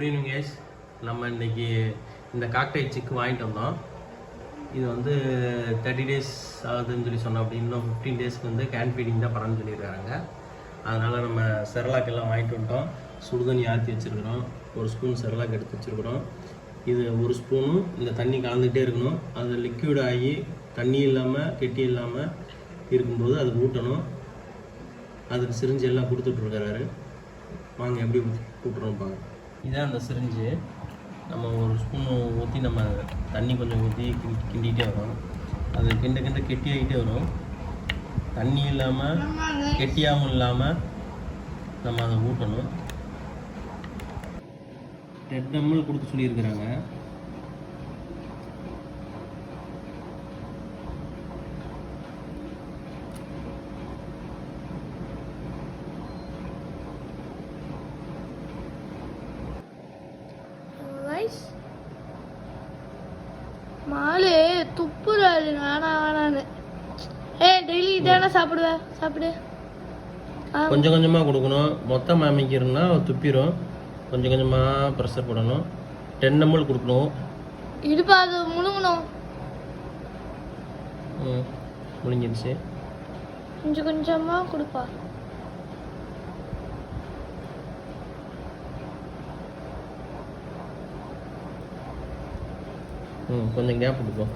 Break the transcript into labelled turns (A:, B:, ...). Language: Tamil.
A: Good evening case. நம்ம இன்னைக்கு இந்த காக்டைல் சிக்கு வாங்கிட்டு வந்தோம். இது வந்து 30 டேஸ் ஆகுதுன்னு சொல்லி சொன்னோம். அப்படி இன்னும் 15 டேஸ்க்கு வந்து கேன் ஃபீடிங் தான் பண்ணணும்னு சொல்லியிருக்காங்க. அதனால் நம்ம செரலாக் எல்லாம் வாங்கிட்டு வந்துட்டோம். சுடுதண்ணி ஆற்றி வச்சுருக்கிறோம். ஒரு ஸ்பூன் செரலாக் எடுத்து வச்சுருக்குறோம். இது ஒரு ஸ்பூனும் இந்த தண்ணி கலந்துகிட்டே இருக்கணும். அது லிக்விட் ஆகி தண்ணி இல்லாமல் கெட்டி இல்லாமல் இருக்கும்போது அது ஊட்டணும். அதுக்கு சிரிஞ்சு எல்லாம் கொடுத்துட்ருக்கிறாரு. வாங்க எப்படி கூட்டுறோம் பாருங்க. இதான் அந்த சிரிஞ்சு. நம்ம ஒரு ஸ்பூன் ஊற்றி நம்ம தண்ணி கொஞ்சம் ஊற்றி கிண்டிகிட்டே வரும். அது கிண்ட கெட்டி ஆகிட்டே வரும். தண்ணி இல்லாமல் கெட்டியாகவும் இல்லாமல் நம்ம அதை ஊட்டணும். 10 ml கொடுக்க சொல்லியிருக்கிறாங்க.
B: மாலு துப்புறாரு. வேணான்னு டெய்லி இதானே சாப்பிடு.
A: கொஞ்சம் கொஞ்சமாக கொடுக்கணும். மொத்தம் அமைக்கிறோம்னா துப்பிடும். கொஞ்சம் கொஞ்சமாக ப்ரெஷர் போடணும். 10 ml கொடுக்கணும்.
B: இடுப்பா அது முழுங்கணும்.
A: முழுங்கிடுச்சு.
B: கொஞ்சம் கொஞ்சமாக கொடுப்பா.
A: கொஞ்சம் கேப் கொடுப்போம்.